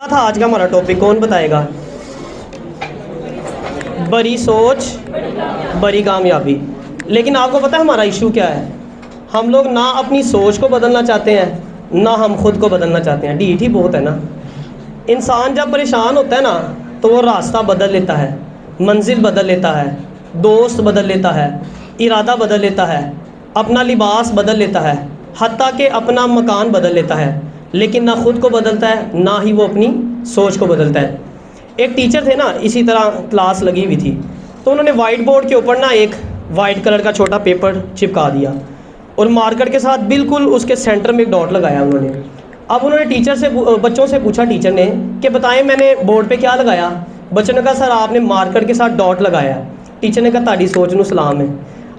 تھا آج کا ہمارا ٹاپک کون بتائے گا؟ بڑی سوچ بڑی کامیابی. لیکن آپ کو پتہ ہے ہمارا ایشو کیا ہے؟ ہم لوگ نہ اپنی سوچ کو بدلنا چاہتے ہیں نہ ہم خود کو بدلنا چاہتے ہیں. ڈیٹ ہی بہت ہے نا. انسان جب پریشان ہوتا ہے نا تو وہ راستہ بدل لیتا ہے, منزل بدل لیتا ہے, دوست بدل لیتا ہے, ارادہ بدل لیتا ہے, اپنا لباس بدل لیتا ہے, حتیٰ کہ اپنا مکان بدل لیتا ہے, لیکن نہ خود کو بدلتا ہے نہ ہی وہ اپنی سوچ کو بدلتا ہے. ایک ٹیچر تھے نا, اسی طرح کلاس لگی ہوئی تھی تو انہوں نے وائٹ بورڈ کے اوپر نا ایک وائٹ کلر کا چھوٹا پیپر چپکا دیا اور مارکر کے ساتھ بالکل اس کے سینٹر میں ایک ڈاٹ لگایا انہوں نے. اب انہوں نے ٹیچر سے بچوں سے پوچھا ٹیچر نے کہ بتائیں میں نے بورڈ پہ کیا لگایا؟ بچوں نے کہا سر آپ نے مارکر کے ساتھ ڈاٹ لگایا ہے. ٹیچر نے کہا تہاڈی سوچ نو سلام ہے.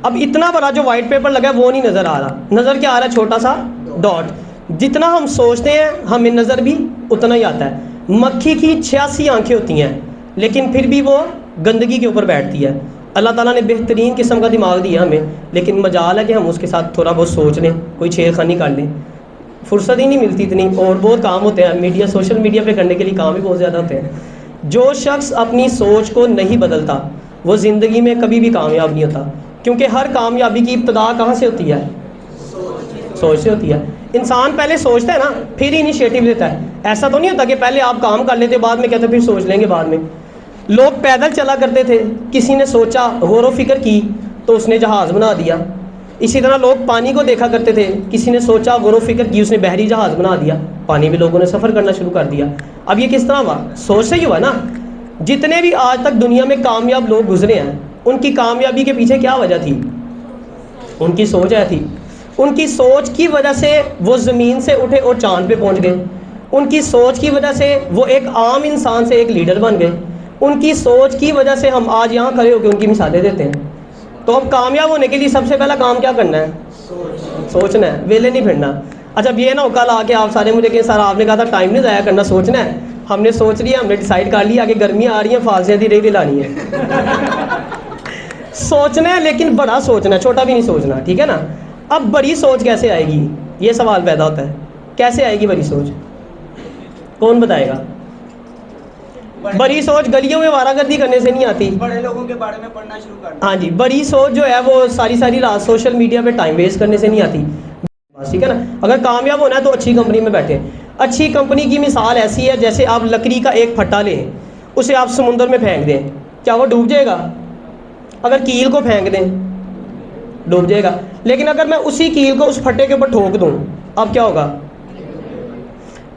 اب اتنا بڑا جو وائٹ پیپر لگا ہے وہ نہیں نظر آ رہا, نظر کیا آ رہا ہے؟ چھوٹا سا ڈاٹ. جتنا ہم سوچتے ہیں ہمیں نظر بھی اتنا ہی آتا ہے. مکھی کی 86 آنکھیں ہوتی ہیں لیکن پھر بھی وہ گندگی کے اوپر بیٹھتی ہے. اللہ تعالیٰ نے بہترین قسم کا دماغ دیا ہمیں, لیکن مجال ہے کہ ہم اس کے ساتھ تھوڑا بہت سوچ لیں, کوئی چھیڑ خانی کر لیں. فرصت ہی نہیں ملتی اتنی, اور بہت کام ہوتے ہیں میڈیا سوشل میڈیا پہ کرنے کے لیے, کام بھی بہت زیادہ ہوتے ہیں. جو شخص اپنی سوچ کو نہیں بدلتا وہ زندگی میں کبھی بھی کامیاب نہیں ہوتا, کیونکہ ہر کامیابی کی ابتدا کہاں سے ہوتی ہے؟ سوچ سے ہوتی ہے. انسان پہلے سوچتا ہے نا پھر انیشیٹو لیتا ہے. ایسا تو نہیں ہوتا کہ پہلے آپ کام کر لیتے بعد میں کہتے پھر سوچ لیں گے بعد میں. لوگ پیدل چلا کرتے تھے, کسی نے سوچا غور و فکر کی تو اس نے جہاز بنا دیا. اسی طرح لوگ پانی کو دیکھا کرتے تھے, کسی نے سوچا غور و فکر کی اس نے بحری جہاز بنا دیا, پانی میں لوگوں نے سفر کرنا شروع کر دیا. اب یہ کس طرح ہوا؟ سوچ سے ہی ہوا نا. جتنے بھی آج تک دنیا میں کامیاب لوگ گزرے ہیں ان کی کامیابی کے پیچھے کیا وجہ تھی؟ ان کی سوچ ہے تھی. ان کی سوچ کی وجہ سے وہ زمین سے اٹھے اور چاند پہ پہنچ گئے. ان کی سوچ کی وجہ سے وہ ایک عام انسان سے ایک لیڈر بن گئے. ان کی سوچ کی وجہ سے ہم آج یہاں کھڑے ہو کے ان کی مثالیں دیتے ہیں. تو اب کامیاب ہونے کے لیے سب سے پہلا کام کیا کرنا ہے؟ سوچنا ہے, ویلے نہیں پھرنا. اچھا اب یہ نہ ہو کل آ کے آپ سارے مجھے کہ سر آپ نے کہا تھا ٹائم نہیں ضائع کرنا, سوچنا ہے. ہم نے سوچ لیا, ہم نے ڈیسائیڈ کر لیا کہ گرمیاں آ رہی ہیں, فالسیاں دی رہی دلانی ہے. سوچنا ہے لیکن بڑا سوچنا ہے, چھوٹا بھی نہیں سوچنا, ٹھیک ہے نا. اب بڑی سوچ کیسے آئے گی یہ سوال پیدا ہوتا ہے. کیسے آئے گی بڑی سوچ؟ کون بتائے گا؟ بڑی سوچ گلیوں میں وارہ گردی کرنے سے نہیں آتی, بڑے لوگوں کے بارے میں پڑھنا شروع کرنا. ہاں جی, بڑی سوچ جو ہے وہ ساری رات سوشل میڈیا پہ ٹائم ویسٹ کرنے سے نہیں آتی. ٹھیک ہے نا. اگر کامیاب ہونا ہے تو اچھی کمپنی میں بیٹھے. اچھی کمپنی کی مثال ایسی ہے جیسے آپ لکڑی کا ایک پھٹا لیں, اسے آپ سمندر میں پھینک دیں, کیا وہ ڈوب جائے گا؟ اگر کیل کو پھینک دیں ڈوب جائے گا. لیکن اگر میں اسی کیل کو اس پھٹے کے اوپر ٹھوک دوں اب کیا ہوگا؟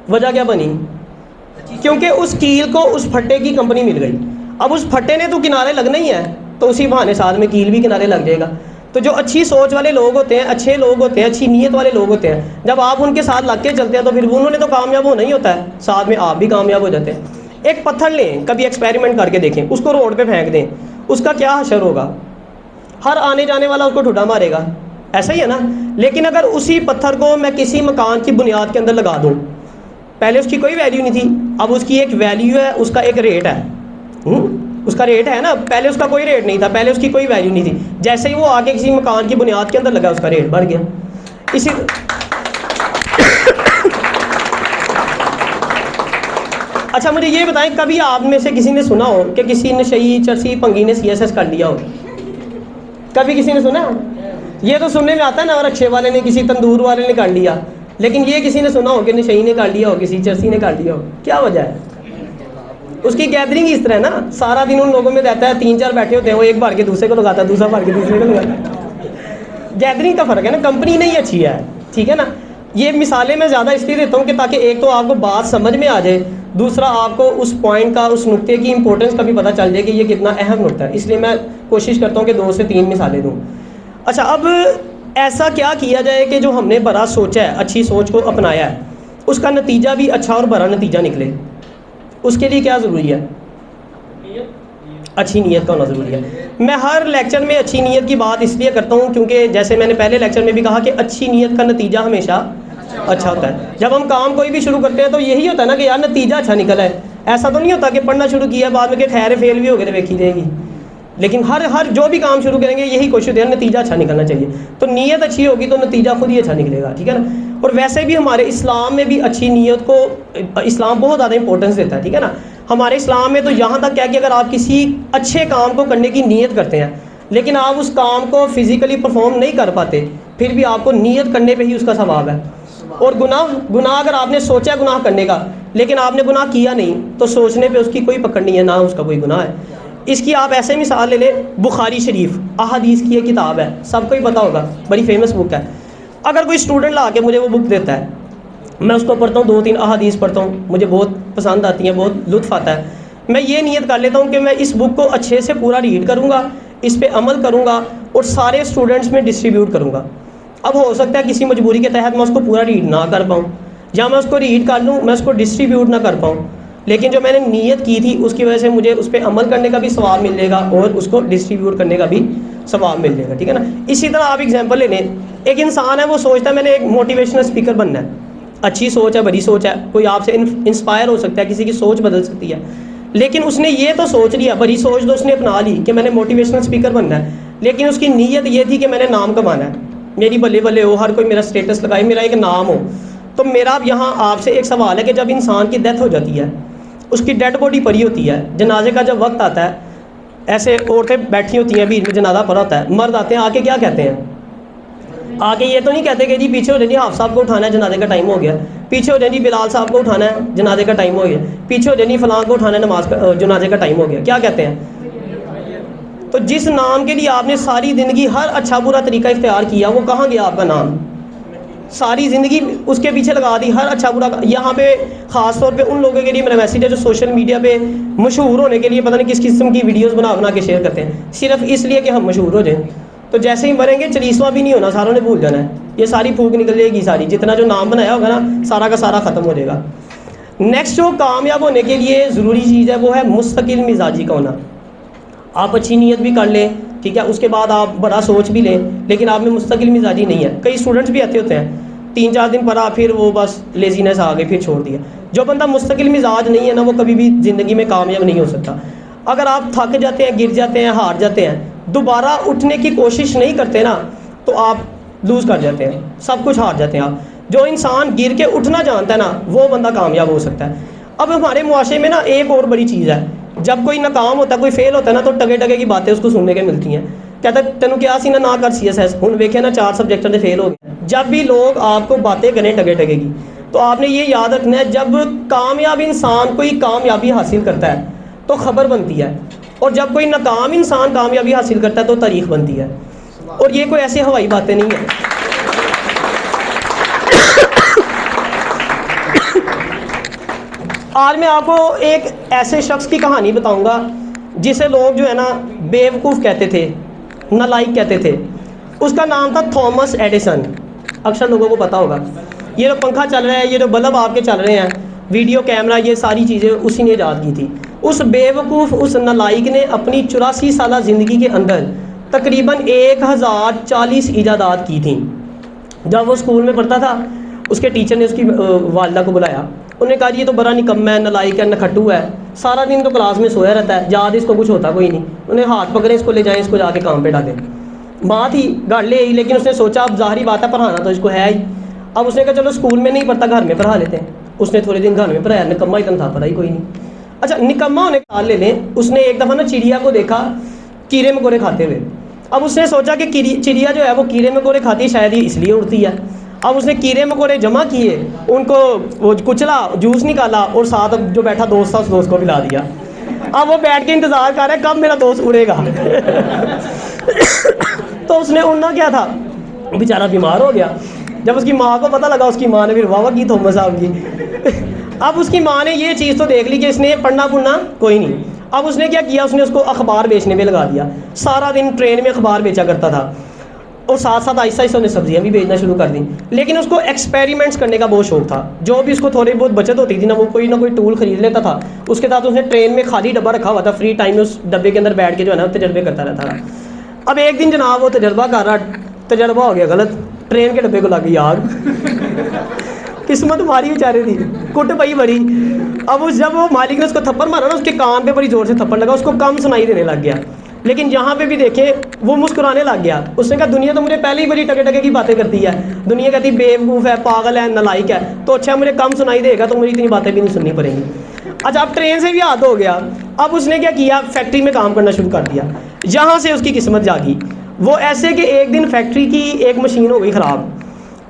وجہ کیا بنی؟ کیونکہ اس کیل کو اس پھٹے کی کمپنی مل گئی. اب اس پھٹے نے تو کنارے لگنا ہی ہے, تو اسی بہانے ساتھ میں کیل بھی کنارے لگ جائے گا. تو جو اچھی سوچ والے لوگ ہوتے ہیں, اچھے لوگ ہوتے ہیں, اچھی نیت والے لوگ ہوتے ہیں, جب آپ ان کے ساتھ لگ کے چلتے ہیں تو پھر انہوں نے تو کامیاب ہونا ہی ہوتا ہے, ساتھ میں آپ بھی کامیاب ہو جاتے ہیں. ایک پتھر لیں, کبھی ایکسپیریمنٹ کر کے دیکھیں, اس کو روڈ پہ پھینک دیں, اس کا کیا حشر ہوگا؟ ہر آنے جانے والا اس کو ٹھڈا مارے گا, ایسا ہی ہے نا. لیکن اگر اسی پتھر کو میں کسی مکان کی بنیاد کے اندر لگا دوں, پہلے اس کی کوئی ویلیو نہیں تھی, اب اس کی ایک ویلیو ہے, اس کا ایک ریٹ ہے. اس کا ریٹ ہے نا, پہلے اس کا کوئی ریٹ نہیں تھا, پہلے اس کی کوئی ویلیو نہیں تھی. جیسے ہی وہ آگے کسی مکان کی بنیاد کے اندر لگا اس کا ریٹ بڑھ گیا. اسی اچھا مجھے یہ بتائیں, کبھی آپ میں سے کسی نے سنا ہو کہ کسی نشئی چرسی پنگی نے CSS کر لیا ہو؟ کبھی کسی نے سنا؟ یہ تو سننے میں آتا ہے نا, اور اچھے والے نے, کسی تندور والے نے کر لیا. لیکن یہ کسی نے سنا ہو کہ نشئی نے کر لیا ہو, کسی چرسی نے کر لیا ہو؟ کیا وجہ ہے؟ اس کی گیدرنگ اس طرح ہے نا, سارا دن ان لوگوں میں رہتا ہے, 3-4 بیٹھے ہوتے ہیں, وہ ایک بار کے دوسرے کو لگاتا ہے, دوسرا بار کے تیسرے کو لگاتا ہے. گیدرنگ کا فرق ہے نا, کمپنی نہیں اچھی ہے, ٹھیک ہے نا. یہ مثالیں میں زیادہ اس لیے دیتا ہوں کہ تاکہ ایک تو آپ کو بات سمجھ میں آ جائے, دوسرا آپ کو اس پوائنٹ کا, اس نقطے کی امپورٹنس کا بھی پتہ چل جائے کہ یہ کتنا اہم نقطہ ہے. اس لیے میں کوشش کرتا ہوں کہ 2 سے 3 مثالیں دوں. اچھا اب ایسا کیا کیا جائے کہ جو ہم نے بڑا سوچا ہے, اچھی سوچ کو اپنایا ہے, اس کا نتیجہ بھی اچھا اور بڑا نتیجہ نکلے؟ اس کے لیے کیا ضروری ہے؟ اچھی نیت کا ہونا ضروری ہے. میں ہر لیکچر میں اچھی نیت کی بات اس لیے کرتا ہوں کیونکہ جیسے میں نے پہلے لیکچر میں بھی کہا کہ اچھی نیت کا نتیجہ ہمیشہ اچھا ہوتا ہے. جب ہم کام کوئی بھی شروع کرتے ہیں تو یہی ہوتا ہے نا کہ یار نتیجہ اچھا نکلا ہے. ایسا تو نہیں ہوتا کہ پڑھنا شروع کیا بعد میں کہ خیر فیل بھی ہو گئے تو دیکھی جائے گی. لیکن ہر جو بھی کام شروع کریں گے یہی کوشش ہوتی ہے نتیجہ اچھا نکلنا چاہیے. تو نیت اچھی ہوگی تو نتیجہ خود ہی اچھا نکلے گا, ٹھیک ہے نا. اور ویسے بھی ہمارے اسلام میں بھی اچھی نیت کو اسلام بہت زیادہ امپورٹنس دیتا ہے, ٹھیک ہے نا. ہمارے اسلام میں تو یہاں تک کیا کہ اگر آپ کسی اچھے کام کو کرنے کی نیت کرتے ہیں لیکن آپ اس کام کو فزیکلی پرفارم نہیں کر پاتے, پھر بھی آپ کو نیت کرنے پہ ہی اس کا ثواب ہے. اور گناہ اگر آپ نے سوچا گناہ کرنے کا لیکن آپ نے گناہ کیا نہیں تو سوچنے پہ اس کی کوئی پکڑ نہیں ہے, نہ اس کا کوئی گناہ ہے. اس کی آپ ایسے مثال لے لیں, بخاری شریف احادیث کی ایک کتاب ہے, سب کو ہی پتہ ہوگا, بڑی فیمس بک ہے. اگر کوئی اسٹوڈنٹ لا کے مجھے وہ بک دیتا ہے, میں اس کو پڑھتا ہوں, 2-3 احادیث پڑھتا ہوں, مجھے بہت پسند آتی ہیں, بہت لطف آتا ہے. میں یہ نیت کر لیتا ہوں کہ میں اس بک کو اچھے سے پورا ریڈ کروں گا, اس پہ عمل کروں گا اور سارے اسٹوڈنٹس میں ڈسٹریبیوٹ کروں گا. اب ہو سکتا ہے کسی مجبوری کے تحت میں اس کو پورا ریڈ نہ کر پاؤں, یا میں اس کو ریڈ کر لوں میں اس کو ڈسٹریبیوٹ نہ کر پاؤں, لیکن جو میں نے نیت کی تھی اس کی وجہ سے مجھے اس پہ عمل کرنے کا بھی ثواب ملے گا اور اس کو ڈسٹریبیوٹ کرنے کا بھی ثواب مل جائے گا, ٹھیک ہے نا. اسی طرح آپ ایگزامپل لے لیں, ایک انسان ہے وہ سوچتا ہے میں نے ایک موٹیویشنل اسپیکر بننا ہے, اچھی سوچ ہے, بڑی سوچ ہے, کوئی آپ سے انسپائر ہو سکتا ہے, کسی کی سوچ بدل سکتی ہے, لیکن اس نے یہ تو سوچ لیا, بڑی سوچ تو اس نے اپنا لی کہ میں نے موٹیویشنل اسپیکر بننا ہے, لیکن اس کی نیت یہ تھی کہ میں نے نام کمانا ہے, میری بلے بلے ہو, ہر کوئی میرا اسٹیٹس لگائے, میرا ایک نام ہو. تو میرا اب یہاں آپ سے ایک سوال ہے کہ جب انسان کی ڈیتھ ہو جاتی ہے, اس کی ڈیڈ باڈی پڑی ہوتی ہے, جنازے کا جب وقت آتا ہے, ایسے عورتیں بیٹھی ہوتی ہیں, بیچ میں جنازہ پڑا ہوتا ہے, مرد آتے ہیں, آ کے کیا کہتے ہیں, آ کے یہ تو نہیں کہتے کہ جی پیچھے ہو جائیں جی حافظ صاحب کو اٹھانا ہے, جنازے کا ٹائم ہو گیا, پیچھے ہو جائیں جی بلال صاحب کو اٹھانا ہے, جنازے کا ٹائم ہو گیا, پیچھے ہو جائیں جی فلاں کو اٹھانا ہے, نماز کا جنازے کا ٹائم ہو گیا. کیا کہتے ہیں؟ تو جس نام کے لیے آپ نے ساری زندگی ہر اچھا برا طریقہ اختیار کیا, وہ کہاں گیا آپ کا نام؟ ساری زندگی اس کے پیچھے لگا دی, ہر اچھا برا. یہاں پہ خاص طور پہ ان لوگوں کے لیے میرا میسیج ہے جو سوشل میڈیا پہ مشہور ہونے کے لیے پتہ نہیں کس قسم کی ویڈیوز بنا کے شیئر کرتے ہیں, صرف اس لیے کہ ہم مشہور ہو جائیں. تو جیسے ہی مریں گے چلیسواں بھی نہیں ہونا, ساروں نے بھول جانا ہے, یہ ساری پھونک نکل جائے گی ساری, جتنا جو نام بنایا ہوگا نا سارا کا سارا ختم ہو جائے گا. نیکسٹ جو کامیاب ہونے کے لیے ضروری چیز ہے وہ ہے مستقل مزاجی کا ہونا. آپ اچھی نیت بھی کر لیں, ٹھیک ہے, اس کے بعد آپ بڑا سوچ بھی لیں, لیکن آپ میں مستقل مزاجی نہیں ہے. کئی اسٹوڈنٹس بھی ایسے ہوتے ہیں 3-4 دن پڑھا, پھر وہ بس لیزینس آ گئی, پھر چھوڑ دیا. جو بندہ مستقل مزاج نہیں ہے نا, وہ کبھی بھی زندگی میں کامیاب نہیں ہو سکتا. اگر آپ تھک جاتے ہیں, گر جاتے ہیں, ہار جاتے ہیں, دوبارہ اٹھنے کی کوشش نہیں کرتے نا, تو آپ لوز کر جاتے ہیں, سب کچھ ہار جاتے ہیں آپ. جو انسان گر کے اٹھنا جانتا ہے نا, وہ بندہ کامیاب ہو سکتا ہے. اب ہمارے معاشرے میں نا ایک اور بڑی چیز ہے, جب کوئی ناکام ہوتا ہے, کوئی فیل ہوتا ہے نا, تو ٹگے ٹگے کی باتیں اس کو سننے کے ملتی ہیں. کہتا ہے تینوں کیا سی نہ کر CSS, ہوں ویکھے نا 4 سبجیکٹوں سے فیل ہو گئے. جب بھی لوگ آپ کو باتیں کریں ٹگے ٹگے کی, تو آپ نے یہ یاد رکھنا ہے, جب کامیاب انسان کوئی کامیابی حاصل کرتا ہے تو خبر بنتی ہے, اور جب کوئی ناکام انسان کامیابی حاصل کرتا ہے تو تاریخ بنتی ہے. اور یہ کوئی ایسی ہوائی باتیں نہیں ہیں. آج میں آپ کو ایک ایسے شخص کی کہانی بتاؤں گا جسے لوگ جو ہے نا بیوقوف کہتے تھے, نالائق کہتے تھے. اس کا نام تھا تھامس ایڈیسن. اکثر لوگوں کو پتا ہوگا. یہ جو پنکھا چل رہا ہے, یہ جو بلب آپ کے چل رہے ہیں, ویڈیو کیمرہ, یہ ساری چیزیں اسی نے ایجاد کی تھی. اس بیوقوف, اس نالائق نے اپنی 84 سالہ زندگی کے اندر تقریباً 1040 ایجادات کی تھیں. جب وہ اسکول میں پڑھتا تھا, اس کے ٹیچر نے اس کی والدہ کو بلایا. انہوں نے کہا یہ تو بڑا نکمہ ہے, نالائق ہے, نکھٹو ہے, سارا دن تو کلاس میں سویا رہتا ہے, یاد اس کو کچھ ہوتا کوئی نہیں. انہیں ہاتھ پکڑے, اس کو لے جائیں, اس کو جا کے کام پہ ڈالیں. ماں تھی, گھر لے آئی, لیکن اس نے سوچا اب ظاہری بات ہے پڑھانا تو اس کو ہے ہی. اب اس نے کہا چلو اسکول میں نہیں پڑھتا, گھر میں پڑھا لیتے ہیں. اس نے تھوڑے دن گھر میں پڑھایا, نکمہ اتنا تھا, پڑھائی کوئی نہیں. اچھا, نکمہ ہونے کا حال لے لیں. اس نے ایک دفعہ نا چڑیا کو دیکھا کیڑے مکوڑے کھاتے ہوئے. اب اس نے سوچا کہ چڑیا جو ہے وہ کیڑے مکوڑے کھاتی ہے, شاید یہ اس لیے اڑتی ہے. اب اس نے کیڑے مکوڑے جمع کیے, ان کو وہ کچلا, جوس نکالا, اور ساتھ جو بیٹھا دوست تھا اس دوست کو پلا دیا. اب وہ بیٹھ کے انتظار کر رہا ہے کب میرا دوست اڑے گا. تو اس نے اڑنا کیا تھا, بیچارہ بیمار ہو گیا. جب اس کی ماں کو پتہ لگا, اس کی ماں نے پھر واہ کی تھومس صاحب کی. اب اس کی ماں نے یہ چیز تو دیکھ لی کہ اس نے پڑھنا کوئی نہیں. اب اس نے کیا کیا, اس نے اس کو اخبار بیچنے میں لگا دیا. سارا دن ٹرین میں اخبار بیچا کرتا تھا, اور ساتھ ساتھ آہستہ آہستہ نے سبزیاں بھی بیچنا شروع کر دیں. لیکن اس کو ایکسپیریمنٹس کرنے کا بہت شوق تھا. جو بھی اس کو تھوڑی بہت بچت ہوتی تھی نا, وہ کوئی نہ کوئی ٹول خرید لیتا تھا. اس کے ساتھ اس نے ٹرین میں خالی ڈبہ رکھا ہوا تھا, فری ٹائم میں اس ڈبے کے اندر بیٹھ کے جو ہے نا تجربے کرتا رہتا تھا. اب ایک دن جناب وہ تجربہ کر رہا, تجربہ ہو گیا غلط, ٹرین کے ڈبے کو لگ گئی آگ. قسمت ماری بیچارے تھی, کٹ پئی بڑی. اب جب وہ مالک نے اس کو تھپڑ مارا نا, اس کے کان پہ بڑی زور سے تھپڑ لگا, اس کو کم سنائی دینے لگ گیا. لیکن یہاں پہ بھی دیکھیں وہ مسکرانے لگ گیا. اس نے کہا دنیا تو مجھے پہلے ہی بڑی ٹکے ٹکے کی باتیں کرتی ہے, دنیا کہتی بیوقوف ہے, پاگل ہے, نالائق ہے, تو اچھا مجھے کم سنائی دے گا تو مجھے اتنی باتیں بھی نہیں سننی پڑیں گی. اچھا اب ٹرین سے بھی یاد ہو گیا. اب اس نے کیا کیا, فیکٹری میں کام کرنا شروع کر دیا. یہاں سے اس کی قسمت جاگی. وہ ایسے کہ ایک دن فیکٹری کی ایک مشین ہو گئی خراب.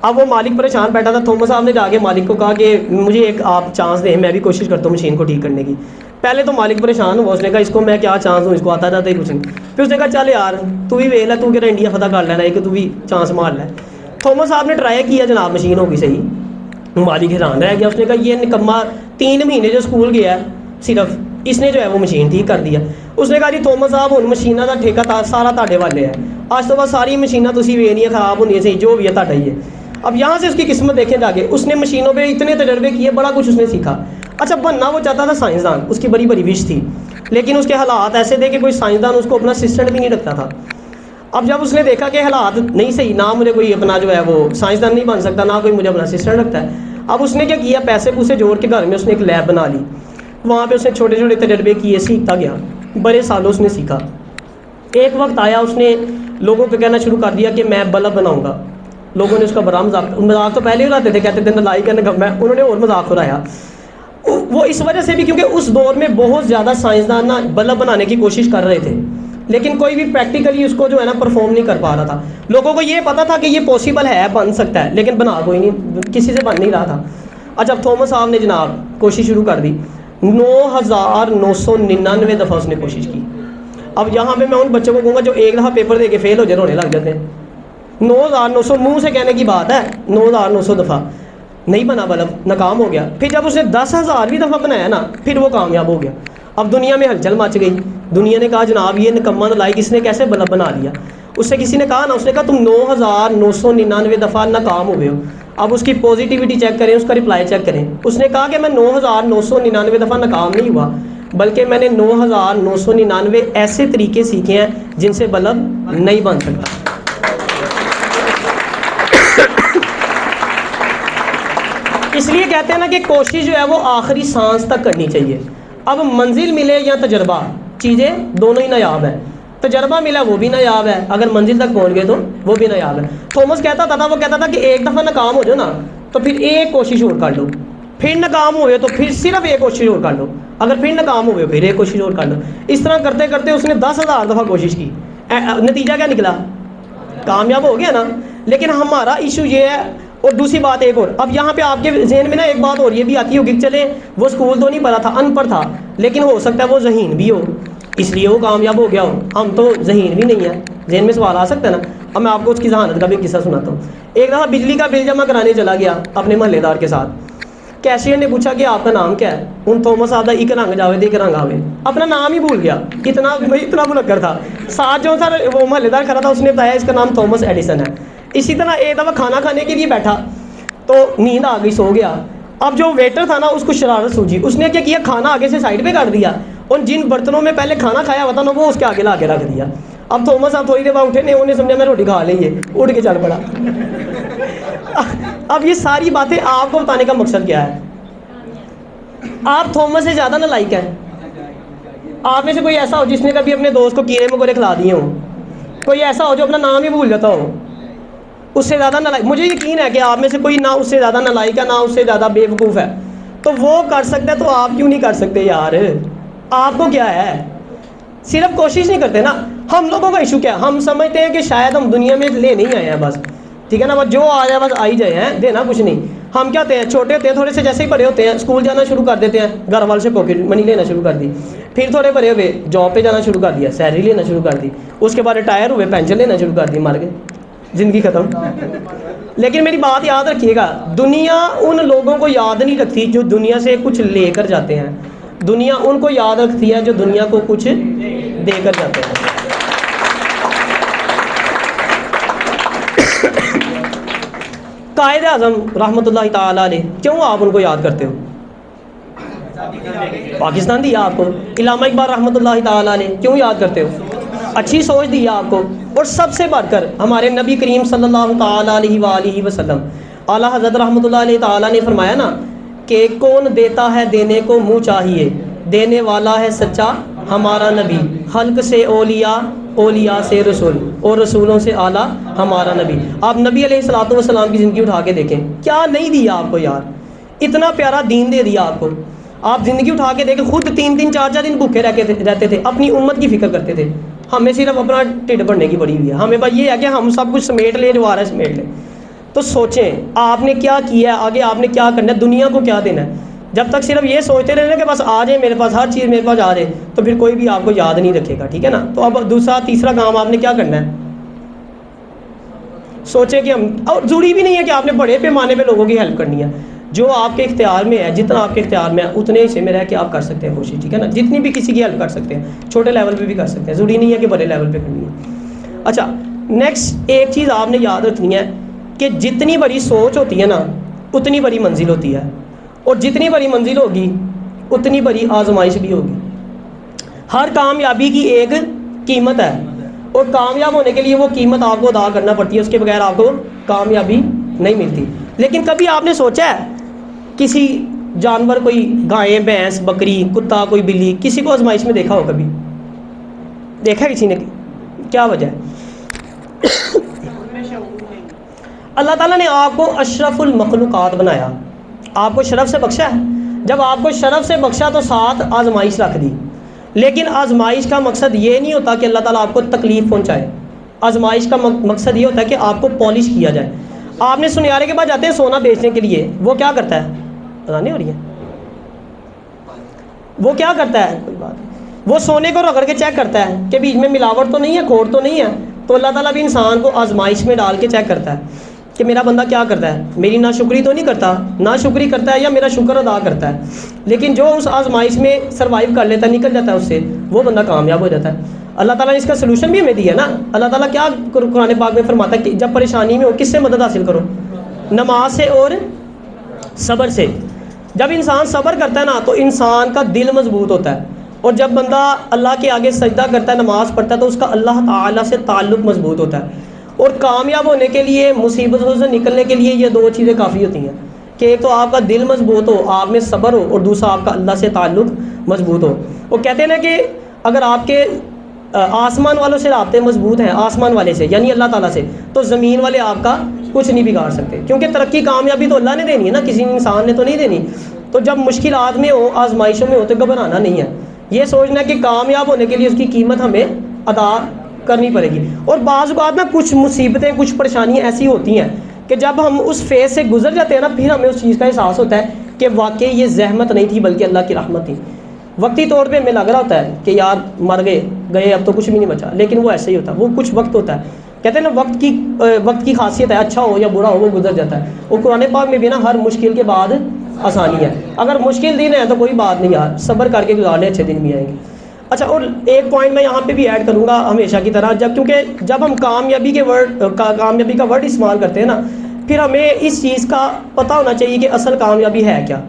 اب وہ مالک پریشان بیٹھا تھا. تھومس صاحب نے جا کے مالک کو کہا کہ مجھے ایک آپ چانس دیں, میں بھی کوشش کرتا ہوں مشین کو ٹھیک کرنے کی. پہلے تو مالک پریشان ہوا, اس نے کہا اس کو میں کیا چانس دوں, اس کو آتا جاتا ہی کچھ نہیں. پھر اس نے کہا چل یار تو بھی ویل ہے, تو کہہ انڈیا فتح کر لینا ہے کہ تو بھی چانس مار لے. تھومس صاحب نے ٹرائی کیا, جناب مشین ہوگی صحیح. مالک حیران رہ گیا. اس نے کہا یہ نکما 3 مہینے جو اسکول گیا ہے صرف, اس نے جو ہے وہ مشین ٹھیک کر دیا. اس نے کہا جی تھومس صاحب ہوں مشینوں کا ٹھیکہ سارا تاڑے والے ہے, آج تو بس ساری مشینیں تسی وینی خراب ہونی صحیح, جو بھی ہے تاڑا ہی ہے. اب یہاں سے اس کی قسمت دیکھیں جا کے, اس نے مشینوں پہ اتنے تجربے کیے, بڑا کچھ اس نے سیکھا. اچھا بننا وہ چاہتا تھا سائنسدان, اس کی بڑی بڑی وش تھی, لیکن اس کے حالات ایسے تھے کہ کوئی سائنسدان اس کو اپنا اسسٹنٹ بھی نہیں رکھتا تھا. اب جب اس نے دیکھا کہ حالات نہیں صحیح, نہ مجھے کوئی اپنا جو ہے وہ سائنسدان نہیں بن سکتا, نہ کوئی مجھے اپنا اسسٹنٹ رکھتا ہے. اب اس نے کیا کیا, پیسے پوسے جوڑ کے گھر میں اس نے ایک لیب بنا لی. وہاں پہ اس نے چھوٹے چھوٹے تجربے کیے, سیکھتا گیا, بڑے سالوں اس نے سیکھا. ایک وقت آیا اس نے لوگوں کو کہنا شروع کر دیا کہ میں بلب بناؤں گا. لوگوں نے اس کا بڑا مذاق تو پہلے ہی اڑاتے تھے, کہتے تھے لائک کرنے کا, انہوں نے اور مذاق اڑایا. وہ اس وجہ سے بھی کیونکہ اس دور میں بہت زیادہ سائنسدان نا بلب بنانے کی کوشش کر رہے تھے, لیکن کوئی بھی پریکٹیکلی اس کو جو ہے نا پرفارم نہیں کر پا رہا تھا. لوگوں کو یہ پتا تھا کہ یہ پاسبل ہے, بن سکتا ہے, لیکن بنا کوئی نہیں, کسی سے بن نہیں رہا تھا. اچھا تھومس صاحب نے جناب کوشش شروع کر دی. 9999 دفعہ اس نے کوشش کی. اب یہاں پہ میں ان بچوں کو کہوں گا جو ایک دفعہ پیپر دے کے فیل ہو جائے رونے لگ جاتے ہیں. 9900 منہ سے کہنے کی بات ہے, 9900 دفعہ نہیں بنا بلب, ناکام ہو گیا. پھر جب اس نے 10,000 بھی دفعہ بنایا نا, پھر وہ کامیاب ہو گیا. اب دنیا میں ہلچل مچ گئی. دنیا نے کہا جناب یہ نکما نالائق اس نے کیسے بلب بنا لیا. اس سے کسی نے کہا نا, اس نے کہا تم 9999 دفعہ ناکام ہو گئے ہو. اب اس کی پازیٹیوٹی چیک کریں, اس کا رپلائی چیک کریں. اس نے کہا کہ میں 9999 دفعہ ناکام نہیں ہوا, بلکہ میں نے 9999 ایسے طریقے سیکھے ہیں جن سے بلب نہیں بن سکتا. اس لیے کہتے ہیں نا کہ کوشش جو ہے وہ آخری سانس تک کرنی چاہیے. اب منزل ملے یا تجربہ, چیزیں دونوں ہی نایاب ہیں. تجربہ ملا وہ بھی نایاب ہے, اگر منزل تک پہنچ گئے تو وہ بھی نایاب ہے. تھومس کہتا تھا وہ کہتا تھا کہ ایک دفعہ ناکام ہو جاؤ نا تو پھر ایک کوشش اور کر لو, پھر ناکام ہوئے تو پھر صرف ایک کوشش اور کر لو, اگر پھر ناکام ہوئے پھر ایک کوشش اور کر لو. اس طرح کرتے کرتے اس نے 10,000 دفعہ کوشش کی. نتیجہ کیا نکلا, کامیاب ہو گیا نا. لیکن ہمارا ایشو یہ ہے. اور دوسری بات ایک اور, اب یہاں پہ آپ کے ذہن میں نا ایک بات اور یہ بھی آتی ہوگی, چلے وہ اسکول تو نہیں پڑھا تھا, ان پڑھ تھا, لیکن ہو سکتا ہے وہ ذہین بھی ہو, اس لیے وہ کامیاب ہو گیا ہو. ہم تو ذہین بھی نہیں ہیں. ذہن میں سوال آ سکتا ہے نا. اب میں آپ کو اس کی ذہانت کا بھی قصہ سناتا ہوں. ایک دفعہ بجلی کا بل جمع کرانے چلا گیا اپنے محلے دار کے ساتھ. کیشیئر نے پوچھا کہ آپ کا نام کیا ہے. ان تھومس صاحب ایک رنگ جاوے ایک رنگ آوے, اپنا نام ہی بھول گیا, اتنا منکر تھا. ساتھ جو تھا وہ محلے دار کھڑا تھا, اس نے بتایا اس کا نام تھومس ایڈیسن ہے. اسی طرح ایک دفعہ کھانا کھانے کے لیے بیٹھا تو نیند آ گئی, سو گیا. اب جو ویٹر تھا نا اس کو شرارت سوجی, اس نے کیا کیا, کھانا آگے سے سائڈ پہ کر دیا, اور جن برتنوں میں پہلے کھانا کھایا ہوا تھا نا وہ اس کے آگے لا کے رکھ دیا. اب تھومس صاحب تھوڑی دیر بعد اٹھے نہیں, انہوں نے سمجھا میں روٹی کھا لیں گے, اٹھ کے چل پڑا. اب یہ ساری باتیں آپ کو بتانے کا مقصد کیا ہے, آپ تھومس سے زیادہ نالائق ہیں. آپ میں سے کوئی ایسا ہو جس نے کبھی اپنے دوست کو کیڑے مکوڑے کھلا دیے ہوں, کوئی ایسا ہو جو اپنا نام ہی بھول جاتا ہو, اس سے زیادہ نالائق. مجھے یقین ہے کہ آپ میں سے کوئی نہ اس سے زیادہ نالائق ہے, نہ اس سے زیادہ بیوقوف ہے. تو وہ کر سکتا ہے تو آپ کیوں نہیں کر سکتے یار, آپ کو کیا ہے, صرف کوشش نہیں کرتے نا. ہم لوگوں کا ایشو کیا ہے, ہم سمجھتے ہیں کہ شاید ہم دنیا میں لے نہیں آئے ہیں بس, ٹھیک ہے نا, بس جو آ جائے بس آئی جائے ہیں, دینا کچھ نہیں. ہم کیا ہوتے ہیں, چھوٹے ہوتے ہیں تھوڑے سے, جیسے ہی بڑے ہوتے ہیں اسکول جانا شروع کر دیتے ہیں, گھر والے سے پاکٹ منی لینا شروع کر دی. پھر تھوڑے بڑے ہوئے جاب پہ جانا شروع کر دیا, سیلری لینا شروع کر دی. اس کے بعد ریٹائر ہوئے, پینشن لینا شروع کر دی, مر گئے, زندگی ختم. لیکن میری بات یاد رکھیے گا, دنیا ان لوگوں کو یاد نہیں رکھتی جو دنیا سے کچھ لے کر جاتے ہیں. دنیا ان کو یاد رکھتی ہے جو دنیا کو کچھ دے کر جاتے ہیں. قائد اعظم رحمۃ اللہ تعالی علیہ, کیوں آپ ان کو یاد کرتے ہو؟ پاکستان دیا آپ کو. علامہ اقبال رحمۃ اللہ تعالی علیہ, کیوں یاد کرتے ہو؟ اچھی سوچ دی آپ کو. اور سب سے بڑھ کر ہمارے نبی کریم صلی اللہ تعالی علیہ وآلہ وسلم, اعلیٰ حضرت رحمۃ اللہ علیہ تعالی نے فرمایا نا کہ کون دیتا ہے دینے کو منہ چاہیے, دینے والا ہے سچا ہمارا نبی، خلق سے اولیاء، اولیاء سے رسول، اور رسولوں سے اعلیٰ ہمارا نبی۔ آپ نبی علیہ الصلوۃ والسلام کی زندگی اٹھا کے دیکھیں، کیا نہیں دیا آپ کو یار، اتنا پیارا دین دے دیا آپ کو۔ آپ زندگی اٹھا کے دیکھیں، خود 3 4 دن بھوکے رہتے تھے، اپنی امت کی فکر کرتے تھے۔ ہمیں صرف اپنا ٹھڈ بھرنے کی پڑی ہوئی ہے، ہمیں بس یہ ہے کہ ہم سب کچھ سمیٹ لیں، جو آ رہا ہے سمیٹ لیں۔ تو سوچیں آپ نے کیا کیا ہے، آگے آپ نے کیا کرنا ہے، دنیا کو کیا دینا ہے۔ جب تک صرف یہ سوچتے رہنا کہ بس آ جائے میرے پاس، ہر چیز میرے پاس آ جائے، تو پھر کوئی بھی آپ کو یاد نہیں رکھے گا، ٹھیک ہے نا۔ تو اب دوسرا تیسرا کام آپ نے کیا کرنا ہے، سوچیں کہ ہم، اور ضروری بھی نہیں ہے کہ آپ نے بڑے پیمانے پہ لوگوں کی ہیلپ کرنی ہے، جو آپ کے اختیار میں ہے، جتنا آپ کے اختیار میں ہے اتنے حصے میں رہ کے آپ کر سکتے ہیں کوشش، ٹھیک ہے نا۔ جتنی بھی کسی کی ہیلپ کر سکتے ہیں، چھوٹے لیول پہ بھی کر سکتے ہیں، ضروری نہیں ہے کہ بڑے لیول پہ کرنی ہے۔ اچھا نیکسٹ ایک چیز آپ نے یاد رکھنی ہے کہ جتنی بڑی سوچ ہوتی ہے نا اتنی بڑی منزل ہوتی ہے، اور جتنی بڑی منزل ہوگی اتنی بڑی آزمائش بھی ہوگی۔ ہر کامیابی کی ایک قیمت ہے، اور کامیاب ہونے کے لیے وہ قیمت آپ کو ادا کرنا پڑتی ہے، اس کے بغیر آپ کو کامیابی نہیں ملتی۔ لیکن کبھی آپ نے سوچا ہے کسی جانور، کوئی گائے، بھینس، بکری، کتا، کوئی بلی، کسی کو آزمائش میں دیکھا ہو؟ کبھی دیکھا کسی نے؟ کیا وجہ ہے؟ اللہ تعالیٰ نے آپ کو اشرف المخلوقات بنایا، آپ کو شرف سے بخشا ہے۔ جب آپ کو شرف سے بخشا تو ساتھ آزمائش رکھ دی، لیکن آزمائش کا مقصد یہ نہیں ہوتا کہ اللہ تعالیٰ آپ کو تکلیف پہنچائے۔ آزمائش کا مقصد یہ ہوتا ہے کہ آپ کو پالش کیا جائے۔ آپ نے سنیارے کے پاس جاتے ہیں سونا بیچنے کے لیے، وہ کیا کرتا ہے؟ پتہ نہیں ہو رہی ہے، وہ کیا کرتا ہے؟ کوئی بات، وہ سونے کو رگڑ کے چیک کرتا ہے کہ بیچ میں ملاوٹ تو نہیں ہے، کھوٹ تو نہیں ہے۔ تو اللہ تعالیٰ بھی انسان کو آزمائش میں ڈال کے چیک کرتا ہے کہ میرا بندہ کیا کرتا ہے، میری ناشکری تو نہیں کرتا، ناشکری کرتا ہے یا میرا شکر ادا کرتا ہے۔ لیکن جو اس آزمائش میں سروائیو کر لیتا ہے، نکل جاتا ہے اس سے، وہ بندہ کامیاب ہو جاتا ہے۔ اللہ تعالیٰ نے اس کا سلوشن بھی ہمیں دیا ہے نا۔ اللہ تعالیٰ کیا قرآن پاک میں فرماتا ہے کہ جب پریشانی میں ہو کس سے مدد حاصل کرو؟ نماز سے اور صبر سے۔ جب انسان صبر کرتا ہے نا تو انسان کا دل مضبوط ہوتا ہے، اور جب بندہ اللہ کے آگے سجدہ کرتا ہے، نماز پڑھتا ہے، تو اس کا اللہ تعالیٰ سے تعلق مضبوط ہوتا ہے۔ اور کامیاب ہونے کے لیے، مصیبتوں سے نکلنے کے لیے یہ 2 چیزیں کافی ہوتی ہیں کہ ایک تو آپ کا دل مضبوط ہو، آپ میں صبر ہو، اور دوسرا آپ کا اللہ سے تعلق مضبوط ہو۔ وہ کہتے ہیں نا کہ اگر آپ کے آسمان والوں سے رابطے مضبوط ہیں، آسمان والے سے یعنی اللہ تعالیٰ سے، تو زمین والے آپ کا کچھ نہیں بگاڑ سکتے، کیونکہ ترقی کامیابی تو اللہ نے دینی ہے نا، کسی انسان نے تو نہیں دینی۔ تو جب مشکلات میں ہو، آزمائشوں میں ہو، تو گھبرانا نہیں ہے، یہ سوچنا کہ کامیاب ہونے کے لیے اس کی قیمت ہمیں ادا کرنی پڑے گی۔ اور بعض اوقات نا کچھ مصیبتیں، کچھ پریشانیاں ایسی ہوتی ہیں کہ جب ہم اس فیز سے گزر جاتے ہیں نا، پھر ہمیں اس چیز کا احساس ہوتا ہے کہ واقعی یہ زحمت نہیں تھی بلکہ اللہ کی رحمت تھی۔ وقتی طور پہ ہمیں لگ رہا ہوتا ہے کہ یار مر گئے اب تو کچھ بھی نہیں بچا، لیکن وہ ایسے ہی ہوتا ہے، وہ کچھ وقت ہوتا ہے۔ کہتے ہیں نا وقت کی خاصیت ہے، اچھا ہو یا برا ہو وہ گزر جاتا ہے۔ اور قرآن پاک میں بھی نا ہر مشکل کے بعد آسانی ہے۔ اگر مشکل دن ہے تو کوئی بات نہیں یار، صبر کر کے گزار لیں، اچھے دن بھی آئیں گے۔ اچھا، اور ایک پوائنٹ میں یہاں پہ بھی ایڈ کروں گا ہمیشہ کی طرح، کیونکہ جب ہم کامیابی کا ورڈ استعمال کرتے ہیں نا، پھر ہمیں اس چیز کا پتہ ہونا چاہیے کہ اصل کامیابی ہے کیا۔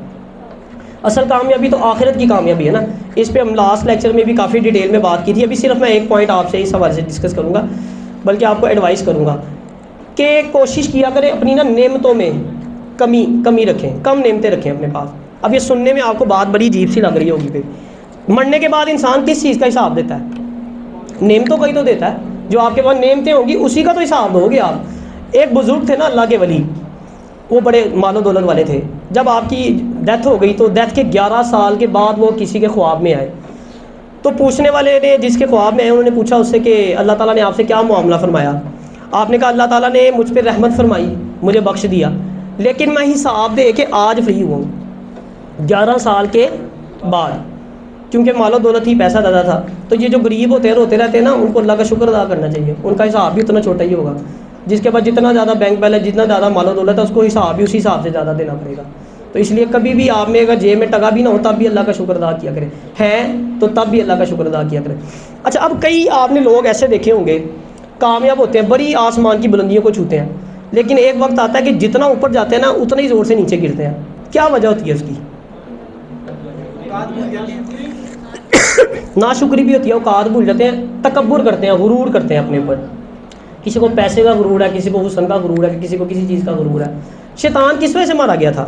اصل کامیابی تو آخرت کی کامیابی ہے نا۔ اس پہ ہم لاسٹ لیکچر میں بھی کافی ڈیٹیل میں بات کی تھی، ابھی صرف میں ایک پوائنٹ آپ سے اس حوالے سے ڈسکس کروں گا، بلکہ آپ کو ایڈوائز کروں گا کہ کوشش کیا کریں اپنی نا نعمتوں میں کمی رکھیں، کم نعمتیں رکھیں اپنے پاس۔ اب یہ سننے میں آپ کو بات بڑی عجیب سی لگ رہی ہوگی، پھر مرنے کے بعد انسان کس چیز کا حساب دیتا ہے؟ نعمتوں کا ہی تو دیتا ہے۔ جو آپ کے پاس نعمتیں ہوں گی اسی کا تو حساب دو گے آپ۔ ایک بزرگ تھے نا اللہ کے ولی، وہ بڑے مال و دولت والے تھے۔ جب آپ کی ڈیتھ ہو گئی تو ڈیتھ کے 11 سال کے بعد وہ کسی کے خواب میں آئے، تو پوچھنے والے نے جس کے خواب میں آئے، انہوں نے پوچھا اس سے کہ اللہ تعالیٰ نے آپ سے کیا معاملہ فرمایا؟ آپ نے کہا اللہ تعالیٰ نے مجھ پہ رحمت فرمائی، مجھے بخش دیا، لیکن میں حساب دے کے آج فری ہوا ہوں 11 سال کے بعد، کیونکہ مال و دولت ہی پیسہ زیادہ تھا۔ تو یہ جو غریب ہوتے ہیں، روتے رہتے ہیں نا، ان کو اللہ کا شکر ادا کرنا چاہیے، ان کا حساب بھی اتنا چھوٹا ہی ہوگا۔ جس کے پاس جتنا زیادہ بینک بیلنس، جتنا زیادہ مال و دولت ہے، اس کو حساب بھی اسی حساب سے زیادہ دینا پڑے گا۔ تو اس لیے کبھی بھی آپ میں اگر جیب میں ٹکا بھی نہ ہو تب بھی اللہ کا شکر ادا کیا کریں، ہے تو تب بھی اللہ کا شکر ادا کیا کریں۔ اچھا، اب کئی آپ نے لوگ ایسے دیکھے ہوں گے کامیاب ہوتے ہیں، بڑی آسمان کی بلندیوں کو چھوتے ہیں، لیکن ایک وقت آتا ہے کہ جتنا اوپر جاتے ہیں نا اتنا ہی زور سے نیچے گرتے ہیں۔ کیا وجہ ہوتی ہے اس کی؟ ناشکری بھی ہوتی ہے، اوقات بھول جاتے ہیں، تکبر کرتے ہیں، غرور کرتے ہیں اپنے اوپر۔ کسی کو پیسے کا غرور ہے، کسی کو حسن کا غرور ہے، کسی کو کسی چیز کا غرور ہے۔ شیطان کس وجہ سے مارا گیا تھا؟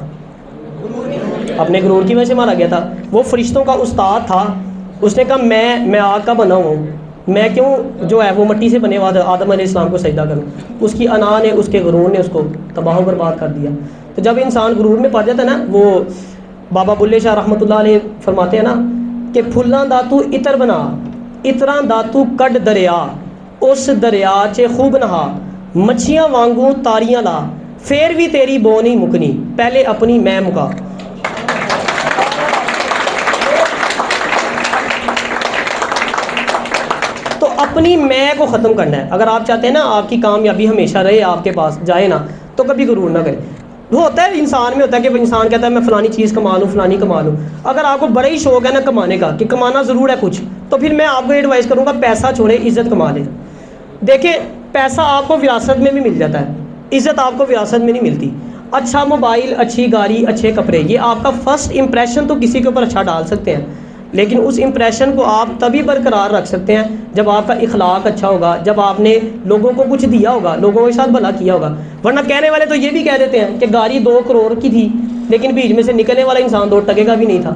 اپنے غرور کی وجہ سے مارا گیا تھا۔ وہ فرشتوں کا استاد تھا، اس نے کہا میں آگ کا بنا ہوا ہوں، میں کیوں جو ہے وہ مٹی سے بنے ہوا آدم علیہ السلام کو سجدہ کروں؟ اس کی انا نے، اس کے غرور نے اس کو تباہ و برباد کر دیا۔ تو جب انسان غرور میں پڑ جاتا ہے نا، وہ بابا بلے شاہ رحمۃ اللہ علیہ فرماتے ہیں نا کہ پھلاں دا تو عطر بنا، عطراں دا تو کڈ دریا، اس دریا چے خوب نہا، مچھیاں وانگوں تاریاں لا، پھر بھی تیری بو نہیں مکنی، پہلے اپنی میں مکا۔ تو اپنی میں کو ختم کرنا ہے۔ اگر آپ چاہتے ہیں نا آپ کی کامیابی ہمیشہ رہے آپ کے پاس، جائے نا، تو کبھی غرور نہ کریں۔ وہ ہوتا ہے انسان میں، ہوتا ہے کہ انسان کہتا ہے میں فلانی چیز کما لوں، فلانی کما لوں۔ اگر آپ کو بڑا ہی شوق ہے نا کمانے کا، کہ کمانا ضرور ہے کچھ، تو پھر میں آپ کو ایڈوائز کروں گا پیسہ چھوڑے، عزت کما لیں۔ دیکھیں پیسہ آپ کو وراثت میں بھی مل جاتا ہے، عزت آپ کو وراثت میں نہیں ملتی۔ اچھا موبائل، اچھی گاڑی، اچھے کپڑے، یہ آپ کا فرسٹ امپریشن تو کسی کے اوپر اچھا ڈال سکتے ہیں، لیکن اس امپریشن کو آپ تبھی برقرار رکھ سکتے ہیں جب آپ کا اخلاق اچھا ہوگا، جب آپ نے لوگوں کو کچھ دیا ہوگا، لوگوں کے ساتھ بھلا کیا ہوگا۔ ورنہ کہنے والے تو یہ بھی کہہ دیتے ہیں کہ گاڑی 2 کروڑ کی تھی، لیکن بیچ میں سے نکلنے والا انسان 2 ٹکے کا بھی نہیں تھا۔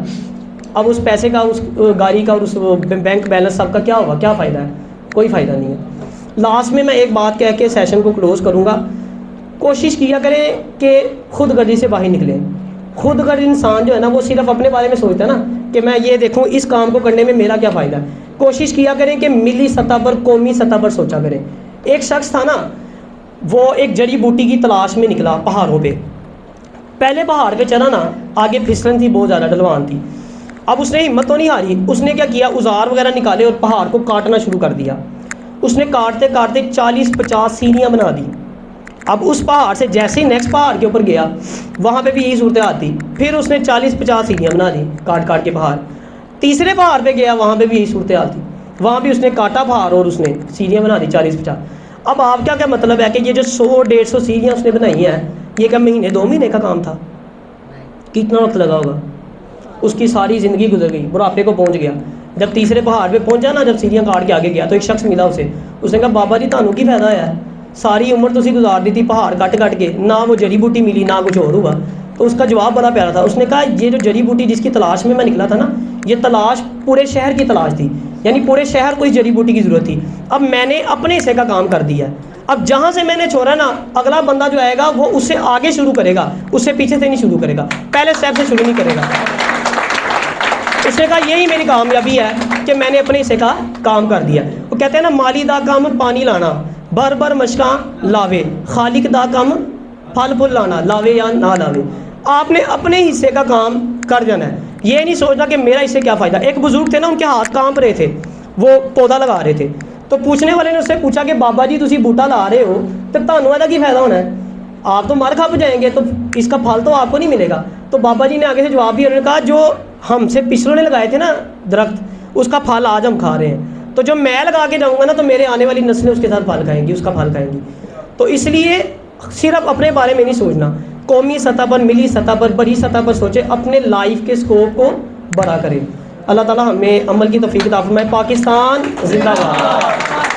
اب اس پیسے کا، اس گاڑی کا اور اس بینک بیلنس سب کا کیا ہوگا؟ کیا فائدہ ہے؟ کوئی فائدہ نہیں ہے۔ لاسٹ میں ایک بات کہہ کے سیشن کو کلوز کروں گا۔ کوشش کیا کریں کہ خود غرضی سے باہر نکلیں۔ خود غرض انسان جو ہے نا وہ صرف اپنے بارے میں سوچتا ہے نا کہ میں یہ دیکھوں اس کام کو کرنے میں میرا کیا فائدہ ہے۔ کوشش کیا کریں کہ ملی سطح پر، قومی سطح پر سوچا کریں۔ ایک شخص تھا نا، وہ ایک جڑی بوٹی کی تلاش میں نکلا پہاڑوں پہ۔ پہلے پہاڑ پہ چلا نا، آگے پھسلن تھی، بہت زیادہ ڈھلوان تھی۔ اب اس نے ہمت تو نہیں ہاری، اس نے کیا کیا، اوزار وغیرہ نکالے اور پہاڑ کو کاٹنا شروع کر دیا۔ اس نے کاٹتے کاٹتے 40-50 سیڑھیاں بنا دی۔ اب اس پہاڑ سے جیسے ہی نیکسٹ پہاڑ کے اوپر گیا، وہاں پہ بھی یہی صورتحال تھی، پھر اس نے 40-50 سیڑھیاں بنا دی کاٹ کاٹ کے پہاڑ۔ تیسرے پہاڑ پہ گیا، وہاں پہ بھی یہی صورتحال تھی، وہاں بھی اس نے کاٹا پہاڑ اور اس نے سیڑھیاں بنا دی 40-50۔ اب آپ کیا مطلب ہے کہ یہ جو 100-150 سیڑھیاں اس نے بنائی ہیں، یہ کیا مہینے 2 مہینے کا کام تھا؟ کتنا وقت لگا ہوگا؟ اس کی ساری زندگی گزر گئی، بڑھاپے کو پہنچ گیا۔ جب تیسرے پہاڑ پہ پہنچا نا، جب سیڑھیاں کاٹ کے آگے گیا تو ایک شخص ملا اسے، اس نے کہا بابا جی تانوں کی فائدہ ہے؟ ساری عمر تو اسی گزار دی تھی پہاڑ کٹ کٹ کے، نہ وہ جڑی بوٹی ملی نہ کچھ اور ہوا۔ تو اس کا جواب بڑا پیارا تھا، اس نے کہا یہ جو جڑی بوٹی جس کی تلاش میں نکلا تھا نا، یہ تلاش پورے شہر کی تلاش تھی، یعنی پورے شہر کو اس جڑی بوٹی کی ضرورت تھی۔ اب میں نے اپنے حصے کا کام کر دیا ہے، اب جہاں سے میں نے چھوڑا نا، اگلا بندہ جو آئے گا وہ اس سے آگے شروع کرے گا، اس سے پیچھے سے نہیں شروع کرے گا، پہلے سٹیپ سے شروع نہیں کرے گا۔ اس نے کہا یہی میری کامیابی ہے کہ میں نے اپنے حصے کا کام کر دیا۔ وہ کہتے ہیں نا مالی دا کام پانی لانا، بھر بھر مشکاں لاوے، خالق دا کام پھل پھل لانا، لاوے یا نہ لاوے۔ آپ نے اپنے حصے کا کام کر جانا ہے، یہ نہیں سوچنا کہ میرا اس سے کیا فائدہ۔ ایک بزرگ تھے نا، ان کے ہاتھ کانپ رہے تھے، وہ پودا لگا رہے تھے، تو پوچھنے والے نے اس سے پوچھا کہ بابا جی تسی بوٹا لا رہے ہو تو تانوں دا کی فائدہ ہونا ہے؟ آپ تو مر کھپ جائیں گے، تو اس کا پھل تو آپ کو نہیں ملے گا۔ تو بابا جی نے آگے سے جواب دیا، انہوں نے کہا جو ہم سے پچھلوں نے لگائے تھے نا درخت، اس کا پھل آج ہم کھا رہے ہیں، تو جو میں لگا کے جاؤں گا نا تو میرے آنے والی نسلیں اس کے ساتھ پھل کھائیں گی، اس کا پھل کھائیں گی۔ تو اس لیے صرف اپنے بارے میں نہیں سوچنا، قومی سطح پر، ملی سطح پر، بڑی سطح پر سوچے، اپنے لائف کے اسکوپ کو بڑا کریں۔ اللہ تعالیٰ ہمیں عمل کی توفیق عطا فرمائے۔ پاکستان زندہ باد۔